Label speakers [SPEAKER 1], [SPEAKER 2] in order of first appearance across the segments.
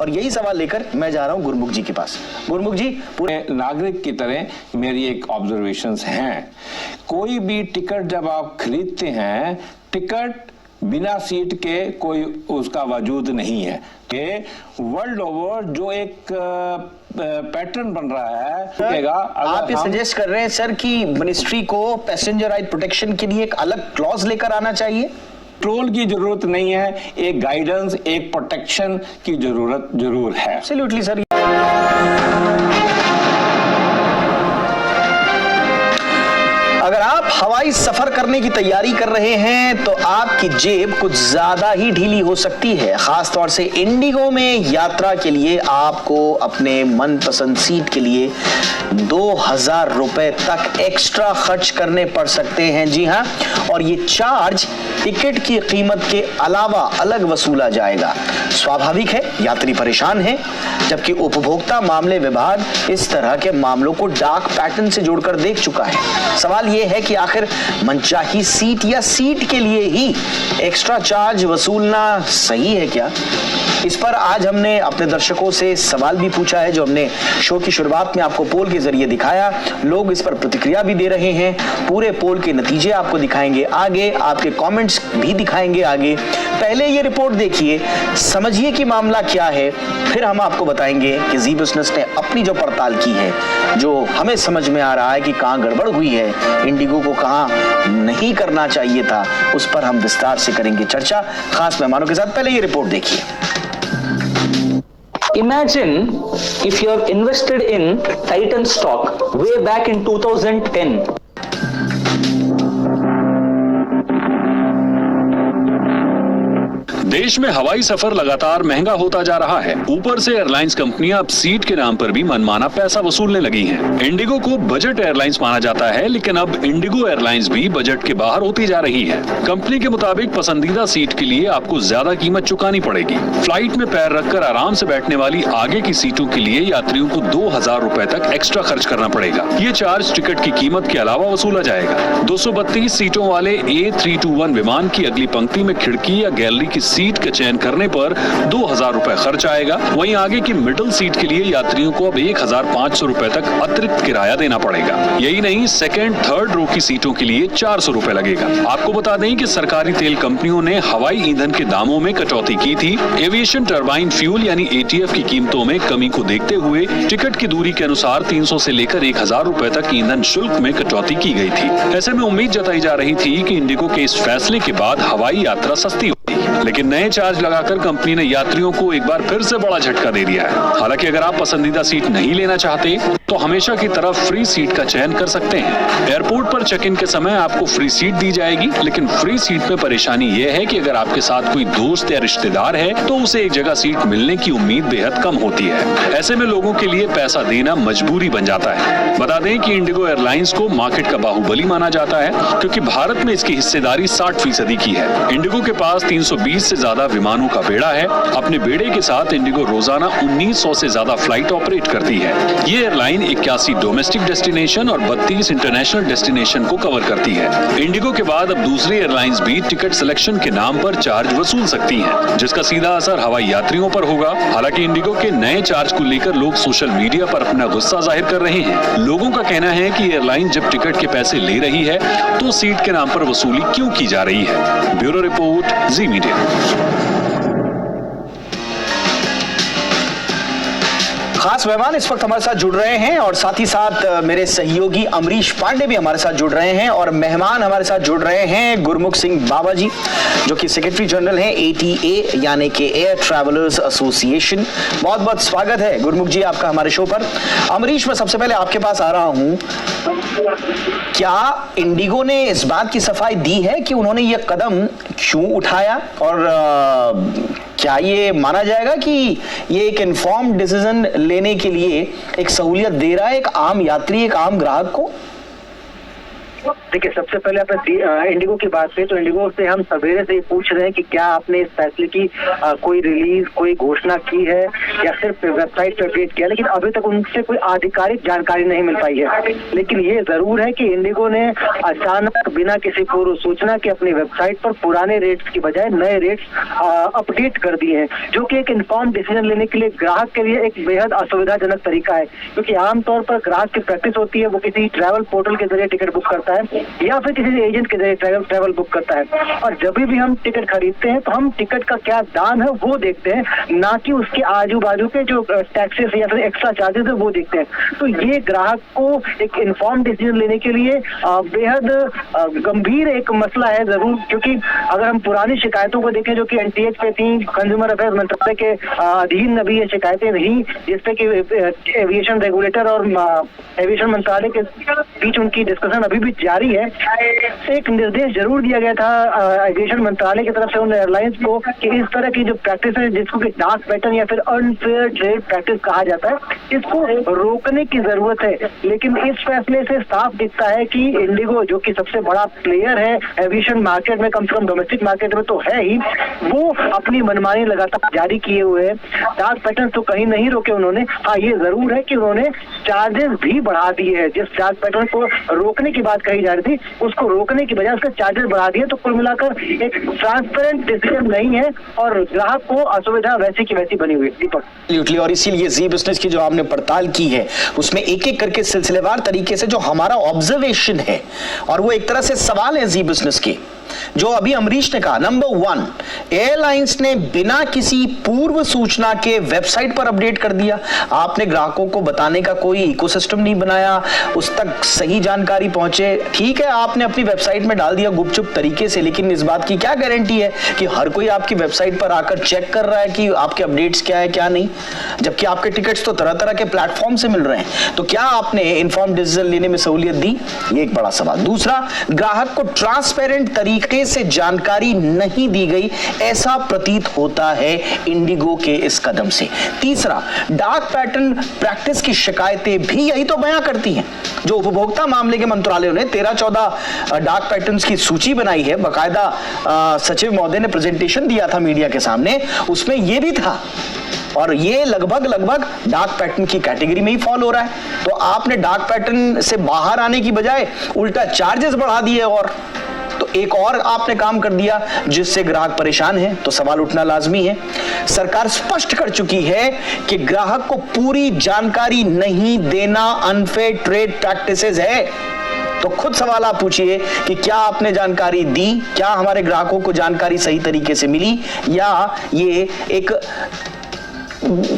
[SPEAKER 1] और यही सवाल लेकर मैं जा रहा हूं गुरमुख जी के पास। गुरमुख जी,
[SPEAKER 2] पूरे नागरिक की तरह मेरी एक ऑब्जर्वेशंस हैं। कोई भी टिकट जब आप खरीदते हैं, टिकट बिना सीट के कोई उसका वजूद नहीं है। ये वर्ल्ड ओवर जो एक पैटर्न बन रहा है।
[SPEAKER 1] आप ये सजेस्ट कर रहे हैं सर कि मिनिस्ट्री को पैसेंजर राइट प्रोटेक्शन के लिए एक अलग क्लॉज लेकर आना चाहिए?
[SPEAKER 2] कंट्रोल की जरूरत नहीं है, एक गाइडेंस, एक प्रोटेक्शन की जरूरत जरूर है।
[SPEAKER 1] Absolutely sir. अगर आप हवाई सफर करने की तैयारी कर रहे हैं तो आपकी जेब कुछ ज्यादा ही ढीली हो सकती है। खासतौर से इंडिगो में यात्रा के लिए आपको अपने मनपसंद सीट के लिए 2000 रुपए तक एक्स्ट्रा खर्च करने पड़ सकते हैं। जी हां, और ये चार्ज टिकट की कीमत के अलावा अलग वसूला जाएगा। स्वाभाविक है, यात्री परेशान है, जबकि उपभोक्ता मामले विभाग इस तरह के मामलों को डार्क पैटर्न से जोड़कर देख चुका है। सवाल यह है कि आखिर मनचाही सीट या सीट के लिए ही एक्स्ट्रा चार्ज वसूलना सही है क्या? इस पर आज हमने अपने दर्शकों से सवाल भी पूछा है, जो हमने शो की शुरुआत में आपको पोल के जरिए दिखाया। लोग इस पर प्रतिक्रिया भी दे रहे हैं। पूरे पोल के नतीजे आपको दिखाएंगे आगे, आपके कमेंट्स भी दिखाएंगे आगे। पहले ये रिपोर्ट देखिए, समझिए कि मामला क्या है, फिर हम आपको बताएंगे कि जी बिजनेस ने अपनी जो पड़ताल की है, जो हमें समझ में आ रहा है कि कहां गड़बड़ हुई है, इंडिगो को कहां नहीं करना चाहिए था, उस पर हम विस्तार से करेंगे चर्चा खास मेहमानों के साथ। पहले ये रिपोर्ट देखिए।
[SPEAKER 3] Imagine if you have invested in Titan stock way back in 2010.
[SPEAKER 4] देश में हवाई सफर लगातार महंगा होता जा रहा है। ऊपर से एयरलाइंस कंपनियां अब सीट के नाम पर भी मनमाना पैसा वसूलने लगी हैं। इंडिगो को बजट एयरलाइंस माना जाता है, लेकिन अब इंडिगो एयरलाइंस भी बजट के बाहर होती जा रही है। कंपनी के मुताबिक पसंदीदा सीट के लिए आपको ज्यादा कीमत चुकानी पड़ेगी। फ्लाइट में पैर रखकर आराम से बैठने वाली आगे की सीटों के लिए यात्रियों को 2000 रुपए तक एक्स्ट्रा खर्च करना पड़ेगा। ये चार्ज टिकट की कीमत के अलावा वसूला जाएगा। 232 सीटों वाले A321 विमान की अगली पंक्ति में खिड़की या गैलरी की सीट का चयन करने पर 2000 रुपए खर्च आएगा। वहीं आगे की मिडिल सीट के लिए यात्रियों को अब 1500 रुपए तक अतिरिक्त किराया देना पड़ेगा। यही नहीं, सेकंड थर्ड रो की सीटों के लिए 400 रुपए लगेगा। आपको बता दें कि सरकारी तेल कंपनियों ने हवाई ईंधन के दामों में कटौती की थी। एविएशन टरबाइन फ्यूल यानी ATF की कीमतों में कमी को देखते हुए टिकट की दूरी के अनुसार 300 से लेकर 1000 रुपए तक ईंधन शुल्क में कटौती की गई थी। ऐसे में उम्मीद जताई जा रही थी कि इंडिगो के इस फैसले के बाद हवाई यात्रा सस्ती होगी, लेकिन नए चार्ज लगाकर कंपनी ने यात्रियों को एक बार फिर से बड़ा झटका दे दिया है। हालांकि अगर आप पसंदीदा सीट नहीं लेना चाहते तो हमेशा की तरह फ्री सीट का चयन कर सकते हैं। एयरपोर्ट पर चेक इन के समय आपको फ्री सीट दी जाएगी, लेकिन फ्री सीट में परेशानी यह है कि अगर आपके साथ कोई दोस्त या रिश्तेदार है तो उसे एक जगह सीट मिलने की उम्मीद बेहद कम होती है। ऐसे में लोगों के लिए पैसा देना मजबूरी बन जाता है। बता दें कि इंडिगो एयरलाइंस को मार्केट का बाहुबली माना जाता है, क्योंकि भारत में इसकी हिस्सेदारी 60% की है। इंडिगो के पास 320 से ज्यादा विमानों का बेड़ा है। अपने बेड़े के साथ इंडिगो रोजाना 1900 से ज्यादा फ्लाइट ऑपरेट करती है। ये एयरलाइन 81 डोमेस्टिक डेस्टिनेशन और 32 इंटरनेशनल डेस्टिनेशन को कवर करती है। इंडिगो के बाद अब दूसरी एयरलाइंस भी टिकट सिलेक्शन के नाम पर चार्ज वसूल सकती हैं, जिसका सीधा असर हवाई यात्रियों पर होगा। हालांकि इंडिगो के नए चार्ज को लेकर लोग सोशल मीडिया पर अपना गुस्सा जाहिर कर रहे हैं। लोगों का कहना है कि एयरलाइन जब टिकट के पैसे ले रही है तो सीट के नाम पर वसूली क्यों की जा रही है। ब्यूरो रिपोर्ट, जी मीडिया।
[SPEAKER 1] खास मेहमान इस वक्त हमारे साथ जुड़ रहे हैं और साथ ही साथ मेरे सहयोगी अमरीश पांडे भी हमारे साथ जुड़ रहे हैं और मेहमान हमारे साथ जुड़ रहे हैं गुरमुख सिंह बाबा जी, जो कि सेक्रेटरी जनरल हैं ATA यानी कि एयर ट्रैवलर्स एसोसिएशन। बहुत बहुत स्वागत है गुरमुख जी आपका हमारे शो पर। अमरीश, मैं सबसे पहले आपके पास आ रहा हूं, क्या इंडिगो ने इस बात की सफाई दी है कि उन्होंने ये कदम क्यों उठाया और क्या ये माना जाएगा कि ये एक इन्फॉर्म्ड डिसीजन लेने के लिए एक सहूलियत दे रहा है एक आम यात्री, एक आम ग्राहक को?
[SPEAKER 5] देखिए, सबसे पहले आपने इंडिगो की बात की, तो इंडिगो से हम सवेरे से पूछ रहे हैं कि क्या आपने इस फैसले की कोई रिलीज, कोई घोषणा की है या सिर्फ वेबसाइट पर अपडेट किया, लेकिन अभी तक उनसे कोई आधिकारिक जानकारी नहीं मिल पाई है। लेकिन ये जरूर है कि इंडिगो ने अचानक बिना किसी पूर्व सूचना के अपनी वेबसाइट पर पुराने रेट्स की बजाय नए रेट्स अपडेट कर दिए हैं, जो कि एक इन्फॉर्म डिसीजन लेने के लिए ग्राहक के लिए एक बेहद असुविधाजनक तरीका है। क्योंकि आमतौर पर ग्राहक की प्रैक्टिस होती है, वो किसी ट्रैवल पोर्टल के जरिए टिकट बुक करता है या फिर किसी एजेंट के जरिए ट्रैवल बुक करता है, और जब भी हम टिकट खरीदते हैं तो हम टिकट का क्या दाम है वो देखते हैं, ना कि उसके आजू बाजू के जो टैक्सेस या फिर एक्स्ट्रा चार्जेस है वो देखते हैं। तो ये ग्राहक को एक इन्फॉर्म डिसीजन लेने के लिए बेहद गंभीर एक मसला है जरूर, क्योंकि अगर हम पुरानी शिकायतों को देखें जो कि एनटीएच पे थी, कंज्यूमर अफेयर्स मंत्रालय के अधीन अभी ये शिकायतें रही, जिसपे कि एविएशन रेगुलेटर और एविएशन मंत्रालय के बीच उनकी डिस्कशन अभी भी जारी है। एक निर्देश जरूर दिया गया था एविएशन मंत्रालय की तरफ से उन एयरलाइंस को कि इस तरह की जो प्रैक्टिस है, जिसको कि डार्क पैटर्न या फिर अनफेयर ट्रेड प्रैक्टिस कहा जाता है, इसको रोकने की जरूरत है। लेकिन इस फैसले से साफ दिखता है कि इंडिगो, जो कि सबसे बड़ा प्लेयर है एविएशन मार्केट में, कम से कम डोमेस्टिक मार्केट में तो है ही, वो अपनी मनमानी लगातार जारी किए हुए है। डार्क पैटर्न तो कहीं नहीं रोके उन्होंने। हाँ, ये जरूर है कि उन्होंने चार्जेस भी बढ़ा दिए हैं। जिस डार्क पैटर्न को रोकने की बात कही जा रही थी, उसको रोकने की बजाय उसके चार्जेस बढ़ा दिए। तो कुल मिलाकर एक ट्रांसपेरेंट डिसीजन नहीं है और ग्राहक को असुविधा वैसी की वैसी बनी हुई है। दीपक,
[SPEAKER 1] और इसीलिए जी बिजनेस की जो आपने पड़ताल की है उसमें एक एक करके सिलसिलेवार तरीके से जो हमारा ऑब्जर्वेशन है, और वो एक तरह से सवाल है जी बिजनेस के, जो अभी अमरीश ने कहा। नंबर 1, एयरलाइंस ने बिना किसी पूर्व सूचना के वेबसाइट पर अपडेट कर दिया। आपने ग्राहकों को बताने का कोई इकोसिस्टम नहीं बनाया, उस तक सही जानकारी पहुंचे। ठीक है, आपने अपनी वेबसाइट में डाल दिया गुपचुप तरीके से, लेकिन इस बात की क्या गारंटी है कि हर कोई आपकी वेबसाइट पर आकर चेक कर रहा है कि आपके अपडेट्स क्या है क्या नहीं, जबकि आपके टिकट्स तो तरह तरह के प्लेटफॉर्म से मिल रहे हैं। तो क्या आपने इन्फॉर्म डिसीजन लेने में सहूलियत दी? ये एक बड़ा सवाल। दूसरा, ग्राहक को ट्रांसपेरेंट तरीके से जानकारी नहीं दी गई, ऐसा प्रतीत होता है इंडिगो के इस कदम से। तीसरा, डार्क पैटर्न प्रैक्टिस की शिकायतें भी यही तो बयां करती हैं। जो उपभोक्ता मामले के मंत्रालय ने 13-14 डार्क पैटर्न्स की सूची बनाई है, बाकायदा सचिव महोदय ने प्रेजेंटेशन दिया था मीडिया के सामने, उसमें यह भी था, और ये लगभग डार्क पैटर्न की कैटेगरी में ही फॉल हो रहा है। तो आपने डार्क पैटर्न से बाहर आने की बजाय उल्टा चार्जेस बढ़ा दिए, और तो एक और आपने काम कर दिया जिससे ग्राहक परेशान है। तो सवाल उठना लाजमी है। सरकार स्पष्ट कर चुकी है कि ग्राहक को पूरी जानकारी नहीं देना अनफेयर ट्रेड प्रैक्टिसेस है। तो खुद सवाल आप पूछिए कि क्या आपने जानकारी दी, क्या हमारे ग्राहकों को जानकारी सही तरीके से मिली, या ये एक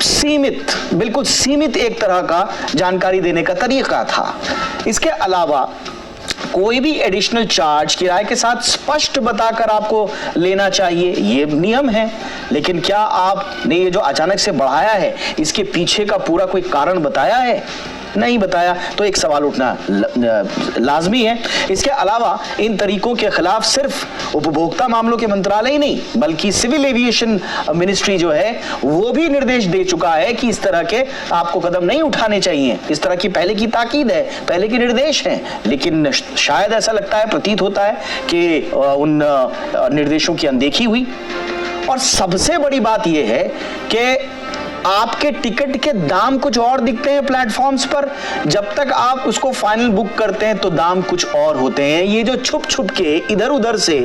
[SPEAKER 1] सीमित, बिल्कुल सीमित एक तरह का जानकारी देने का तरीका था। इसके अलावा कोई भी एडिशनल चार्ज किराए के साथ स्पष्ट बताकर आपको लेना चाहिए, ये नियम है। लेकिन क्या आपने ये जो अचानक से बढ़ाया है, इसके पीछे का पूरा कोई कारण बताया है? नहीं बताया। तो एक सवाल उठना लाजमी है। इसके अलावा इन तरीकों के खिलाफ सिर्फ उपभोक्ता मामलों के मंत्रालय ही नहीं, बल्कि सिविल एविएशन मिनिस्ट्री जो है वो भी निर्देश दे चुका है कि इस तरह के आपको कदम नहीं उठाने चाहिए। इस तरह की पहले की ताकीद है, पहले के निर्देश हैं, लेकिन शायद ऐसा लगता है, प्रतीत होता है कि उन निर्देशों की अनदेखी हुई। और सबसे बड़ी बात यह है कि आपके टिकट के दाम कुछ और दिखते हैं प्लेटफॉर्म्स पर, जब तक आप उसको फाइनल बुक करते हैं तो दाम कुछ और होते हैं। ये जो छुप छुप के इधर उधर से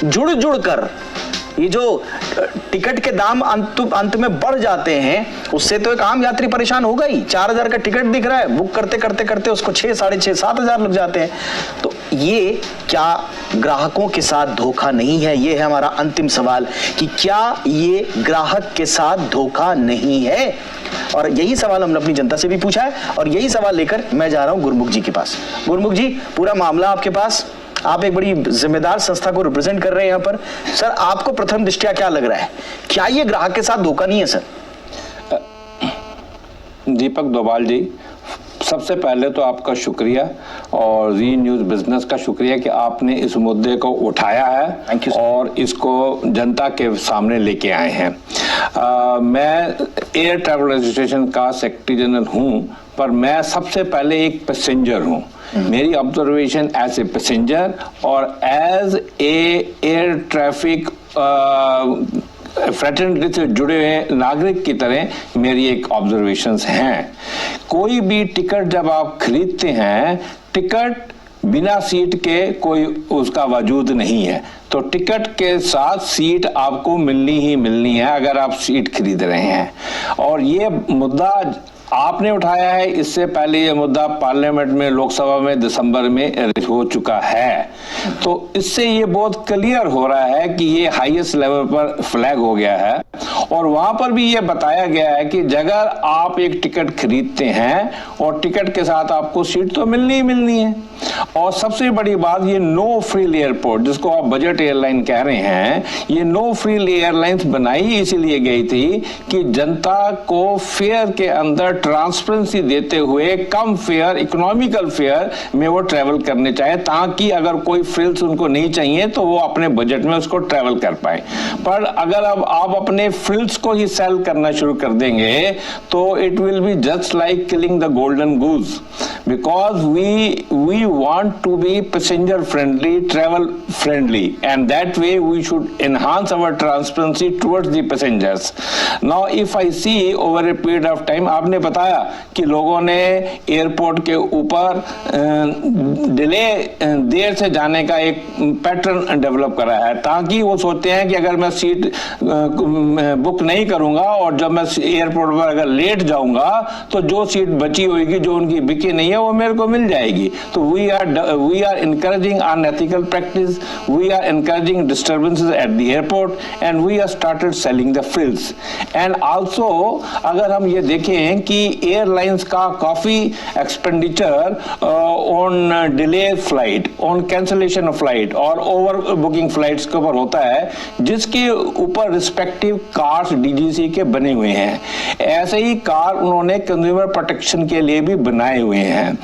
[SPEAKER 1] जुड़ कर ये जो टिकट के दाम अंत में बढ़ जाते हैं, उससे तो एक आम यात्री परेशान होगा ही। 4000 का टिकट दिख रहा है, बुक करते उसको 6, 6.5, 7,000 लग जाते हैं। तो ये क्या ग्राहकों के साथ धोखा नहीं है? ये है हमारा अंतिम सवाल कि क्या ये ग्राहक के साथ धोखा नहीं है? और यही सवाल हमने अपनी जनता से भी पूछा है, और यही सवाल लेकर मैं जा रहा हूं गुरमुख जी के पास। गुरमुख जी, पूरा मामला आपके पास, आप एक बड़ी जिम्मेदार संस्था को रिप्रेजेंट कर रहे हैं यहाँ पर। सर, आपको प्रथम दृष्टया क्या लग रहा है, क्या ये ग्राहक के साथ धोखा नहीं है? सर
[SPEAKER 2] दीपक डोभाल जी, सबसे पहले तो आपका शुक्रिया और जी न्यूज़ बिजनेस का शुक्रिया कि आपने इस मुद्दे को उठाया है
[SPEAKER 1] Thank you, sir.
[SPEAKER 2] और इसको जनता के सामने लेके आए हैं। मैं एयर ट्रैवल एसोसिएशन का सेक्रेटरी जनरल हूं, पर मैं सबसे पहले एक पैसेंजर हूं। मेरी ऑब्जर्वेशन एज ए पैसेंजर और as a air traffic fraternity से जुड़े हुए नागरिक की तरह मेरी एक ऑब्जर्वेशंस हैं। कोई भी टिकट जब आप खरीदते हैं, टिकट बिना सीट के कोई उसका वजूद नहीं है, तो टिकट के साथ सीट आपको मिलनी ही मिलनी है अगर आप सीट खरीद रहे हैं। और ये मुद्दा आपने उठाया है, इससे पहले ये मुद्दा पार्लियामेंट में, लोकसभा में दिसंबर में हो चुका है, तो इससे ये बहुत क्लियर हो रहा है कि ये हाईएस्ट लेवल पर फ्लैग हो गया है। और वहां पर भी ये बताया गया है कि अगर आप एक टिकट खरीदते हैं और टिकट के साथ आपको सीट तो मिलनी ही मिलनी है। और सबसे बड़ी बात, ये नो फ्रिल एयरपोर्ट जिसको आप बजट एयरलाइन कह रहे हैं, ये नो फ्रिल एयरलाइंस बनाई इसीलिए गई थी कि जनता को फेयर के अंदर ट्रांसपेरेंसी देते हुए कम फेयर, इकोनॉमिकल फेयर में वो ट्रेवल करने चाहे, ताकि अगर कोई फ्रिल्स उनको नहीं चाहिए तो वो अपने बजट में उसको ट्रेवल कर पाए। पर अगर अब आप अपने फ्रिल्स को ही सेल करना शुरू कर देंगे तो it will be just like killing the golden goose, because we want to be passenger friendly, travel friendly, and that way we should enhance our transparency towards the passengers. Now if I see over a period of time, आपने बताया कि लोगों ने airport के ऊपर delay, देर से जाने का एक पैटर्न डेवलप करा है, ताकि वो सोचते हैं कि अगर मैं सीट बुक नहीं करूंगा और जब मैं एयरपोर्ट पर अगर लेट जाऊंगा तो जो सीट बची होगी, जो उनकी बिकी नहीं है, वो मेरे को मिल जाएगी। तो we are encouraging unethical practice, we are encouraging disturbances at the airport, and we have started selling the frills. And also अगर हम ये देखें कि एयरलाइंस का काफी expenditure on delay flight, on cancellation of flight और ओवर बुकिंग फ्लाइट्स के ऊपर होता है, जिसके ऊपर रिस्पेक्टिव कार्स डीजीसी के बने हुए हैं। ऐसे ही कार उन्होंने कंज्यूमर प्रोटेक्शन के लिए भी बनाए हुए हैं।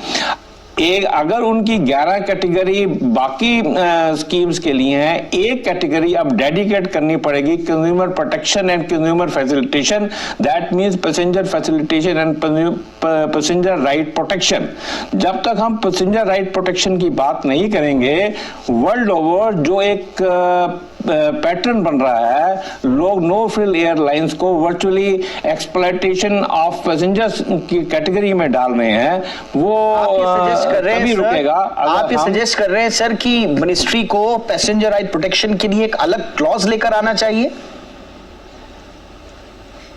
[SPEAKER 2] एक अगर उनकी 11 कैटेगरी बाकी स्कीम्स के लिए है, एक कैटेगरी अब डेडिकेट करनी पड़ेगी consumer protection and consumer facilitation, that means passenger facilitation and passenger right protection. जब तक हम पैसेंजर राइट प्रोटेक्शन की बात नहीं करेंगे, वर्ल्ड ओवर जो एक पैटर्न बन रहा है, लोग नो फ्रिल एयरलाइंस को वर्चुअली एक्सप्लॉयटेशन ऑफ पैसेंजर्स की कैटेगरी में डाल रहे हैं, वो तभी रुकेगा।
[SPEAKER 1] आप ये सजेस्ट कर रहे हैं सर कि मिनिस्ट्री को पैसेंजर राइट प्रोटेक्शन के लिए एक अलग क्लॉज लेकर आना चाहिए?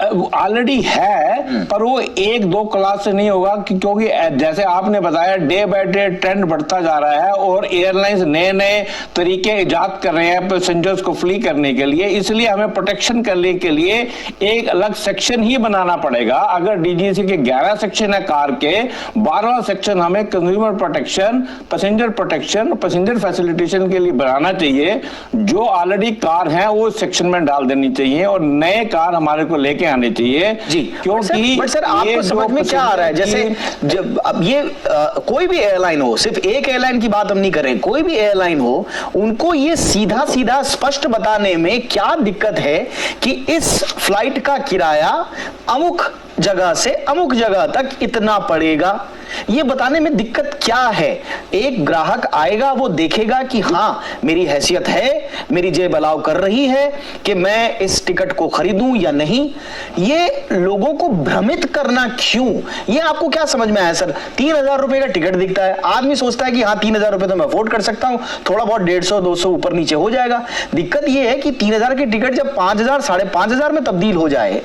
[SPEAKER 2] ऑलरेडी है, पर वो एक दो क्लास से नहीं होगा, क्योंकि जैसे आपने बताया डे बाय डे ट्रेंड बढ़ता जा रहा है और एयरलाइंस नए नए तरीके इजाद कर रहे हैं पैसेंजर्स को फ्ली करने के लिए। इसलिए हमें प्रोटेक्शन करने के लिए एक अलग सेक्शन ही बनाना पड़ेगा। अगर डीजीसी के 11 सेक्शन है कार के, 12वां सेक्शन हमें consumer protection, passenger protection, passenger facilitation के लिए बनाना चाहिए। जो ऑलरेडी कार हैं वो सेक्शन में डाल देनी चाहिए और नए कार हमारे को लेके आने चाहिए जी। क्योंकि
[SPEAKER 1] बट सर आपको समझ में क्या आ रहा है, जैसे जब अब ये कोई भी एयरलाइन हो, सिर्फ एक एयरलाइन की बात हम नहीं कर रहे, कोई भी एयरलाइन हो, उनको ये सीधा सीधा स्पष्ट बताने में क्या दिक्कत है कि इस फ्लाइट का किराया अमुक जगह से अमुक जगह तक इतना पड़ेगा, ये बताने में दिक्कत क्या है? एक ग्राहक आएगा, वो देखेगा कि हाँ मेरी हैसियत है, मेरी जेब अलाउ कर रही है कि मैं इस टिकट को खरीदूं या नहीं। ये लोगों को भ्रमित करना क्यों? ये आपको क्या समझ में आया सर? 3000 रुपए का टिकट दिखता है, आदमी सोचता है कि हाँ 3000 रुपए तो मैं अफोर्ड कर सकता हूं, थोड़ा बहुत 150-200 ऊपर नीचे हो जाएगा। दिक्कत ये है कि 3000 की टिकट जब 5000, 5500 में तब्दील हो जाए,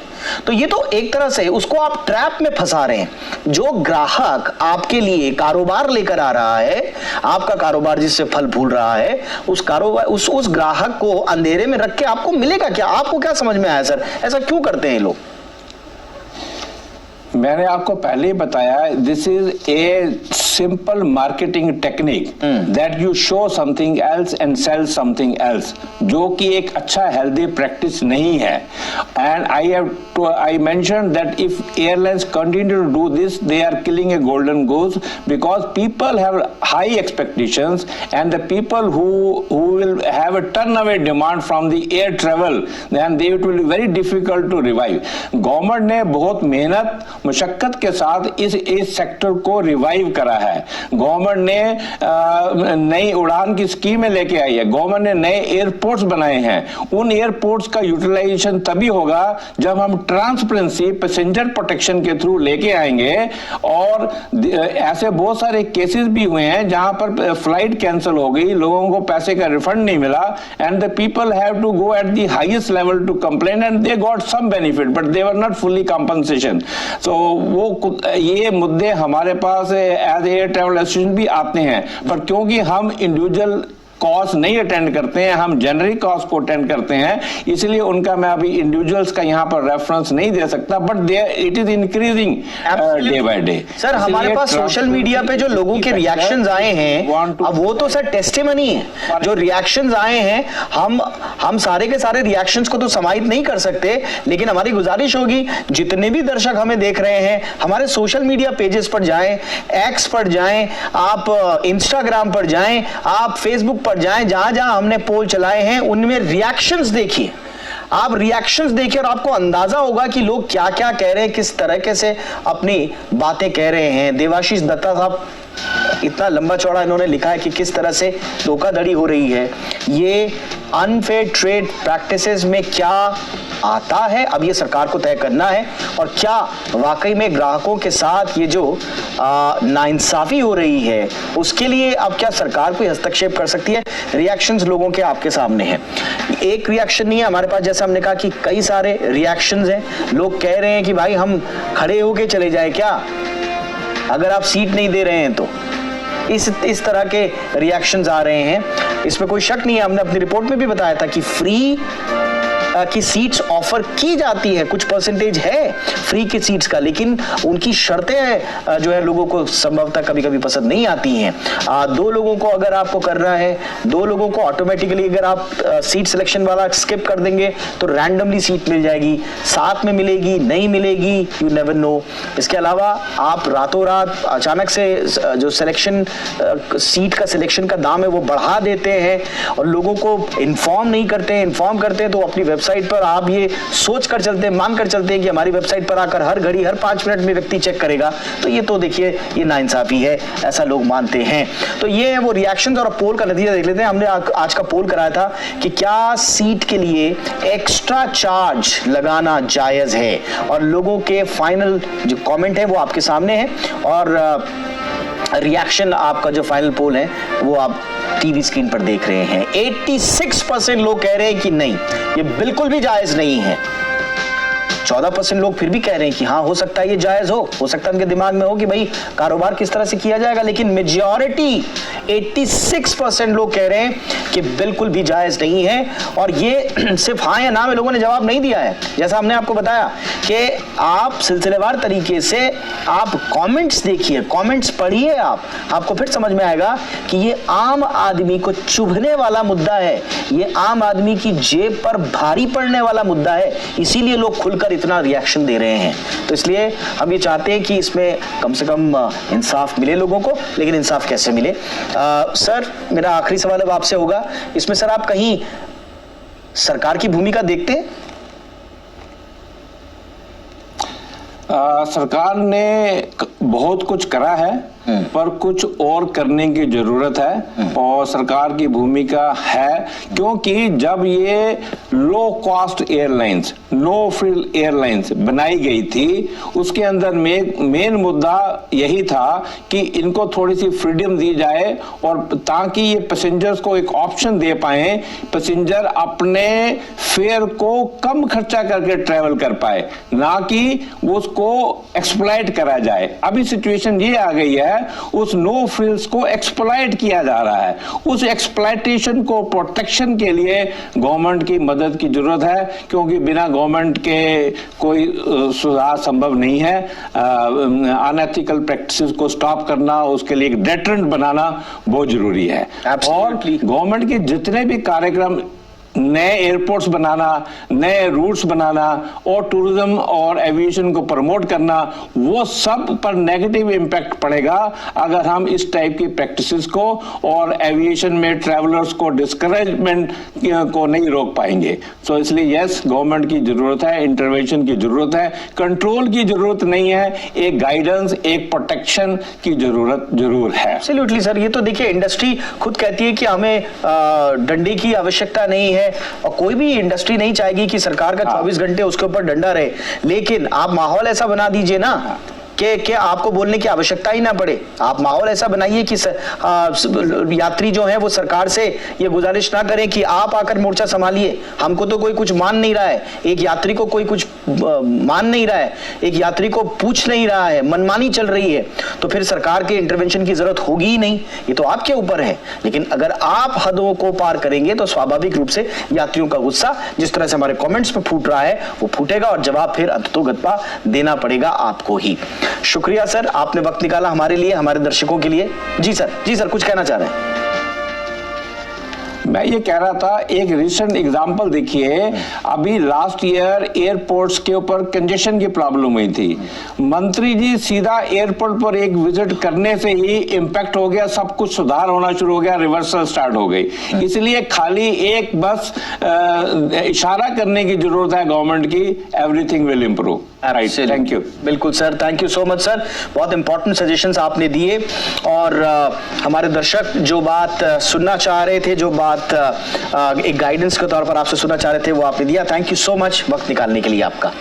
[SPEAKER 1] तो ये तो एक तरह से उसको आप ट्रैप में फंसा रहे हैं। जो ग्राहक आपके लिए कारोबार लेकर आ रहा है, आपका कारोबार जिससे फल फूल रहा है, उस कारोबार उस ग्राहक को अंधेरे में रख के आपको मिलेगा क्या? आपको क्या समझ में आया सर, ऐसा क्यों करते हैं लोग?
[SPEAKER 2] मैंने आपको पहले ही बताया, this is a simple marketing technique that you show something else and sell something else, जो कि एक अच्छा healthy practice नहीं है. And I mentioned that if airlines continue to do this, they are killing a golden goose, because people have high expectations, and the people who will have a turnover demand from the air travel, then it will be very difficult to revive. Government ने बहुत मेहनत मुशक्कत के साथ इस sector को revive करा है. Government ने नई उड़ान की स्कीमें लेके आई है. गवर्नमेंट ने नए एयरपोर्ट्स बनाए हैं. उन एयरपोर्ट्स का यूटिलाइजेशन तभी होगा जब हम ट्रांसपेरेंसी पैसेंजर प्रोटेक्शन के थ्रू लेके आएंगे. और ऐसे बहुत सारे केसेस भी हुए हैं जहां पर फ्लाइट कैंसिल हो गई, लोगों को पैसे का रिफंड नहीं मिला, and the people have to go at the highest level to complain, and they got some benefit but they were not fully compensation. तो वो ये मुद्दे हमारे पास एज एयर ट्रैवल एसोसिएशन भी आते हैं, पर क्योंकि हम इंडिविजुअल कॉज नहीं अटेंड करते हैं, हम जेनरिक कॉज को अटेंड करते हैं, इसलिए उनका मैं अभी इंडिविजुअल्स का यहाँ पर रेफरेंस नहीं दे सकता, but it is increasing day by day.
[SPEAKER 1] Sir, हमारे पास सोशल मीडिया पे जो लोगों के रिएक्शंस आए हैं, अब वो तो सर टेस्टिमनी है. जो रिएक्शंस आए हैं, हम सारे के सारे रिएक्शंस को तो समाहित नहीं कर सकते, लेकिन हमारी गुजारिश होगी जितने भी दर्शक हमें देख रहे हैं, हमारे सोशल मीडिया पेजेस पर जाएं, एक्स पर जाएं, आप इंस्टाग्राम पर जाएं, आप फेसबुक पर जाएं, जहां जहां हमने पोल चलाए हैं उनमें रिएक्शंस देखिए. आप रिएक्शंस देखिए और आपको अंदाजा होगा कि लोग क्या क्या कह रहे हैं, किस तरीके से अपनी बातें कह रहे हैं. देवाशीष दत्ता साहब इतना लंबा चौड़ा इन्होंने लिखा है कि किस तरह से धोखाधड़ी हो रही है. ये अनफेयर ट्रेड प्रैक्टिसेस में क्या आता है, अब ये सरकार को तय करना है, और क्या वाकई में ग्राहकों के साथ ये जो नाइंसाफी हो रही है उसके लिए अब क्या सरकार कोई हस्तक्षेप कर सकती है. रिएक्शंस लोगों के आपके सामने हैं. एक रिएक्शन नहीं है हमारे पास, जैसे हमने कहा कि कई सारे रिएक्शंस हैं. लोग कह रहे हैं कि भाई हम खड़े होके चले जाए क्या, अगर आप सीट नहीं दे रहे हैं तो. इस तरह के रिएक्शंस आ रहे हैं. इसमें कोई शक नहीं है, हमने अपनी रिपोर्ट में भी बताया था कि फ्री की सीट्स ऑफर की जाती है, कुछ परसेंटेज है फ्री की सीट्स का, लेकिन उनकी शर्तें जो है लोगों को संभवतः कभी कभी पसंद नहीं आती हैं. 2 लोगों को अगर आपको करना है, 2 लोगों को ऑटोमेटिकली अगर आप सीट सिलेक्शन वाला स्किप कर देंगे तो रैंडमली सीट मिल जाएगी, साथ में मिलेगी नहीं मिलेगी, यू नेवर नो. इसके अलावा आप रातों रात अचानक से जो सिलेक्शन सीट का सिलेक्शन का दाम है वो बढ़ा देते हैं और लोगों को इन्फॉर्म नहीं करते हैं. इन्फॉर्म करते हैं तो अपनी वेबसाइट पर आप ये सोच कर चलते हैं, मान कर चलते हैं कि हमारी वेबसाइट पर आकर हर घड़ी हर 5 मिनट में व्यक्ति चेक करेगा. तो ये तो देखिए ये नाइंसाफी है, ऐसा लोग मानते हैं. तो ये है वो रिएक्शंस. और पोल का नतीजा देख लेते हैं. हमने आज का पोल कराया था कि क्या सीट के लिए एक्स्ट्रा चार्ज लगाना जायज है, और लोगों के फाइनल जो कमेंट है वो आपके सामने है, और रिएक्शन आपका जो फाइनल पोल है वो आप टीवी स्क्रीन पर देख रहे हैं. 86% लोग कह रहे हैं कि नहीं, ये बिल्कुल भी जायज नहीं है. 14% लोग फिर भी कह रहे हैं कि हाँ हो सकता है ये जायज हो सकता है उनके दिमाग में हो कि भाई कारोबार किस तरह से किया जाएगा, लेकिन मेजॉरिटी 86% लोग कह रहे हैं कि बिल्कुल भी जायज नहीं है. और ये सिर्फ हाँ या ना में लोगों ने जवाब नहीं दिया है. जैसा हमने आपको बताया कि आप सिलसिलेवार तरीके से आप कमेंट्स देखिए, कमेंट्स पढ़िए, आपको फिर समझ में आएगा कि ये आम आदमी को चुभने वाला मुद्दा है, ये आम आदमी की जेब पर भारी पड़ने वाला मुद्दा है, इसीलिए लोग खुलकर इतना रिएक्शन दे रहे हैं. तो इसलिए हम ये चाहते हैं कि इसमें कम से कम इंसाफ मिले लोगों को. लेकिन इंसाफ कैसे मिले? सर, मेरा आखिरी सवाल अब आपसे होगा, इसमें सर आप कहीं सरकार की भूमिका देखते हैं?
[SPEAKER 2] सरकार ने बहुत कुछ करा है, पर कुछ और करने की जरूरत है. और सरकार की भूमिका है, क्योंकि जब ये low cost airlines, no frill airlines बनाई गई थी, उसके अंदर मेन मुद्दा यही था कि इनको थोड़ी सी फ्रीडम दी जाए, और ताकि ये पैसेंजर्स को एक ऑप्शन दे पाए, पैसेंजर अपने फेयर को कम खर्चा करके ट्रेवल कर पाए, ना कि उसको एक्सप्लॉइट करा जाए. अब अभी सिचुएशन ये आ गई है, उस नो फ्रिल्स को एक्सप्लॉइट किया जा रहा है। उस एक्सप्लॉइटेशन को प्रोटेक्शन के लिए गवर्नमेंट की मदद की जरूरत है, क्योंकि बिना गवर्नमेंट के कोई सुधार संभव नहीं है। अनएथिकल प्रैक्टिसेस को स्टॉप करना, उसके लिए एक डेटरेंट बनाना बहुत जरूरी है। और गवर्नमेंट के जितने भी कार्यक्रम, नए एयरपोर्ट्स बनाना, नए रूट्स बनाना और टूरिज्म और एविएशन को प्रमोट करना, वो सब पर नेगेटिव इम्पैक्ट पड़ेगा अगर हम इस टाइप की प्रैक्टिसेस को और एविएशन में ट्रैवलर्स को डिस्करेजमेंट को नहीं रोक पाएंगे। तो इसलिए यस, गवर्नमेंट की जरूरत है, इंटरवेंशन की जरूरत है, कंट्रोल की जरूरत नहीं है, एक गाइडेंस, एक प्रोटेक्शन की जरूरत जरूर है।
[SPEAKER 1] एब्सोल्युटली सर, ये तो देखिए इंडस्ट्री खुद कहती है कि हमें डंडे की आवश्यकता नहीं है, और कोई भी इंडस्ट्री नहीं चाहेगी कि सरकार का 24 घंटे उसके ऊपर डंडा रहे। लेकिन आप माहौल ऐसा बना दीजिए ना कि आपको बोलने की आवश्यकता ही ना पड़े। आप माहौल ऐसा बनाइए कि यात्री जो है वो सरकार से ये गुजारिश ना करें कि आप आकर मोर्चा संभालिए, हमको तो कोई कुछ मान नहीं रहा है, एक यात्री को कोई कुछ मान नहीं रहा है, एक यात्री को पूछ नहीं रहा है, मनमानी चल रही है, तो फिर सरकार के इंटरवेंशन की जरूरत होगी ही नहीं। ये तो आपके ऊपर है। लेकिन अगर आप हदों को पार करेंगे तो स्वाभाविक रूप से यात्रियों का गुस्सा जिस तरह से हमारे कमेंट्स में फूट रहा है वो फूटेगा, और जवाब फिर अंततोगत्वा देना पड़ेगा आपको ही। शुक्रिया सर, आपने वक्त निकाला हमारे लिए, हमारे दर्शकों के लिए। जी सर कुछ कहना चाह रहे हैं?
[SPEAKER 2] मैं ये कह रहा था, एक रिसेंट एग्जांपल देखिए, अभी लास्ट ईयर एयरपोर्ट्स के ऊपर कंजेशन की प्रॉब्लम हुई थी। मंत्री जी सीधा एयरपोर्ट पर एक विजिट करने से ही इम्पैक्ट हो गया, सब कुछ सुधार होना शुरू हो गया, रिवर्सल स्टार्ट हो गई। इसलिए खाली एक बस इशारा करने की जरूरत है गवर्नमेंट की, everything will improve. Right, thank you.
[SPEAKER 1] बिल्कुल sir, thank you so much sir, बहुत इंपॉर्टेंट सजेशंस आपने दिए, और हमारे दर्शक जो बात सुनना चाह रहे थे, जो बात एक गाइडेंस के तौर पर आपसे सुनना चाह रहे थे, वो आपने दिया। थैंक यू सो मच वक्त निकालने के लिए आपका।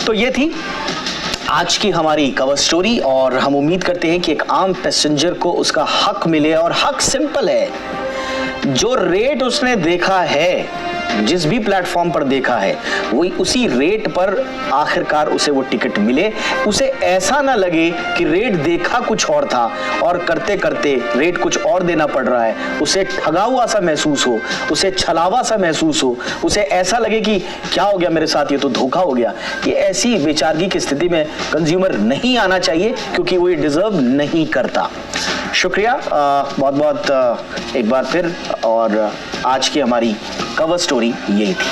[SPEAKER 1] तो ये थी आज की हमारी कवर स्टोरी, और हम उम्मीद करते हैं कि एक आम पैसेंजर को उसका हक मिले, और हक सिंपल है, जो रेट उसने देखा है, जिस भी प्लेटफॉर्म पर देखा है, वही उसी रेट पर आखिरकार उसे वो टिकट मिले। उसे ऐसा ना लगे कि रेट देखा कुछ और था और करते करते रेट कुछ और देना पड़ रहा है, उसे ठगा हुआ सा महसूस हो, उसे छलावा सा महसूस हो, उसे ऐसा लगे कि क्या हो गया मेरे साथ, ये तो धोखा हो गया। ये ऐसी बेचारगी की स्थिति में कंज्यूमर नहीं आना चाहिए, क्योंकि वो ये डिजर्व नहीं करता। शुक्रिया बहुत बहुत एक बार फिर, और आज की हमारी कवर स्टोरी यही थी।